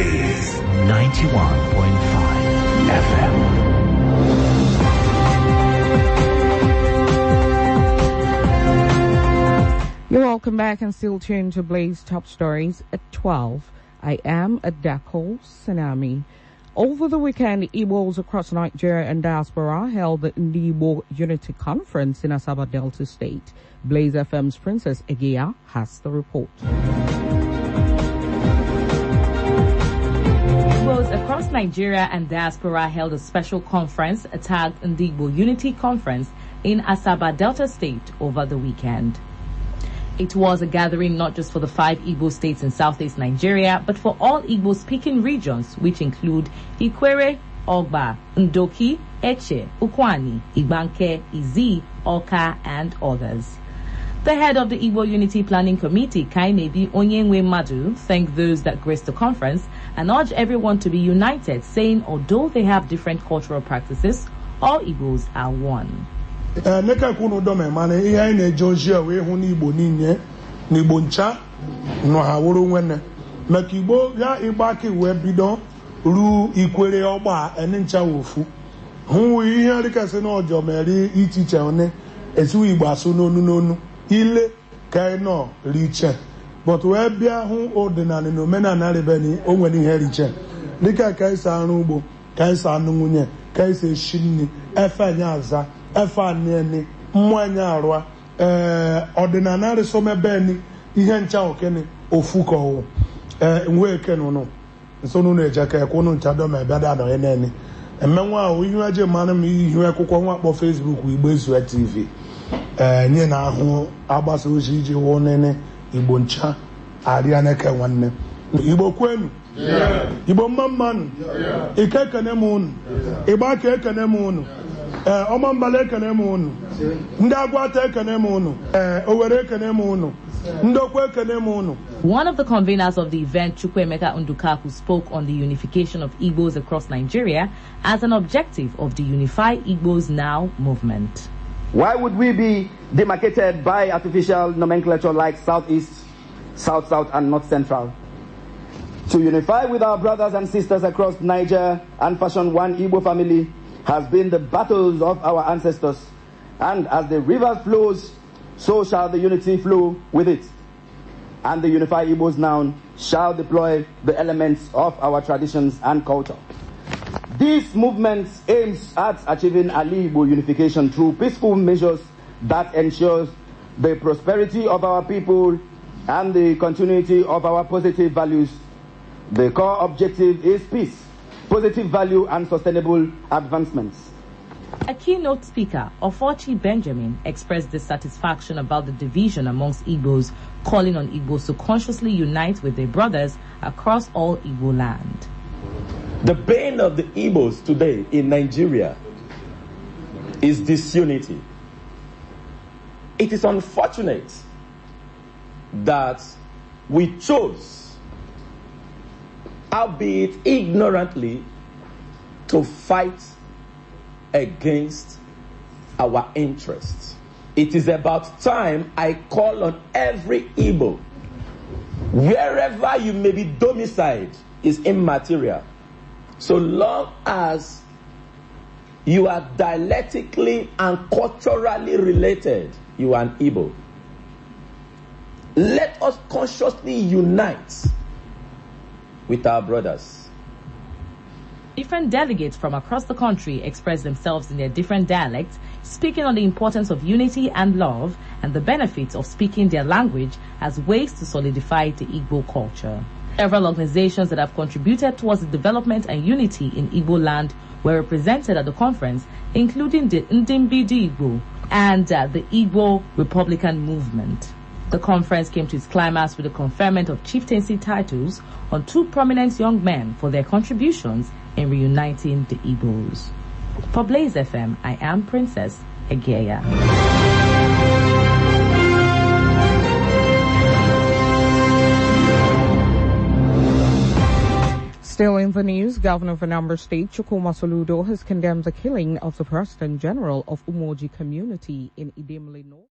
Blaze 91.5 FM. You're welcome back and still tuned to Blaze Top Stories at 12. I am Adako Tsunami. Over the weekend, Igbos across Nigeria and diaspora held the IGBO Unity Conference in Asaba Delta State. Blaze FM's Princess Egea has the report. Igbos across Nigeria and diaspora held a special conference tagged IGBO Unity Conference in Asaba Delta State over the weekend. It was a gathering not just for the 5 Igbo states in southeast Nigeria, but for all Igbo-speaking regions, which include Ikwere, Ogba, Ndoki, Eche, Ukwani, Igbanke, Izi, Oka, and others. The head of the Igbo Unity Planning Committee, Kainebi Onyenwe Madu, thanked those that graced the conference and urged everyone to be united, saying although they have different cultural practices, all Igbos are one. Neka kuno dome mane ihe anyị na-eje wee hụ n'Igbo niile n'Igbo ncha nọ ha wụrụ nwene maka Igbo ya ịgba aka wee bido ru Ikwere Ọgba ene ncha wofu hụ ihe rikasị na ọjọ mere ichiche one esu Igbo asụ n'onu ile ka no riche but wee bịa hụ ọdịnala na omenala rebeni o nwere ihe riche dịka ka isa arụ ugbo ka isa anụ nwunye ka isa eshi nri efe anya aza efe anene mmanya arụa ọdịnala resomebeni ihe ncha okene ofu ka ọwụ nwe ekene no nso no eje ka ekwu no ncha do ma bịa da no enene emenwa ahụ ihe aje mara m ihe akwụkwọ nwa kpọ Facebook Igbo Ezu TV nye na ahụ agbasa ozi iji wụ nene Igbo ncha arịa neke nwanne Igbo kwenu Igbo mmanụ ike ekene m unu ịgba ka ekene m unu ọma mbala ekene m unu ndị agwata ekene m unu owere ekene m unu ndokwe ekene m unu. One of the conveners of the event, Chukwuemeka Ndukaku, spoke on the unification of Igbos across Nigeria as an objective of the Unify Igbos Now movement. Why would we be demarcated by artificial nomenclature like Southeast, South-South, and North-Central? To unify with our brothers and sisters across Niger and fashion one Igbo family has been the battles of our ancestors. And as the river flows, so shall the unity flow with it. And the Unified Igbos Now shall deploy the elements of our traditions and culture. This movement aims at achieving Igbo unification through peaceful measures that ensures the prosperity of our people and the continuity of our positive values. The core objective is peace, positive value, and sustainable advancements. A keynote speaker, Ofochi Benjamin, expressed dissatisfaction about the division amongst Igbos, calling on Igbos to consciously unite with their brothers across all Igbo land. The bane of the Igbos today in Nigeria is disunity. It is unfortunate that we chose, albeit ignorantly, to fight against our interests. It is about time I call on every Igbo, wherever you may be domiciled is immaterial, so long as you are dialectically and culturally related, you are an Igbo. Let us consciously unite with our brothers. Different delegates from across the country expressed themselves in their different dialects, speaking on the importance of unity and love and the benefits of speaking their language as ways to solidify the Igbo culture. Several organizations that have contributed towards the development and unity in Igbo land were represented at the conference, including the Ndimbidi Igbo and the Igbo Republican Movement. The conference came to its climax with the conferment of chieftaincy titles on 2 prominent young men for their contributions in reuniting the Igbos. For Blaze FM, I am Princess Egea. Still in the news, Governor of Anambra State, Chukwuma Soludo, has condemned the killing of the President General of Umoji community in Idemili North.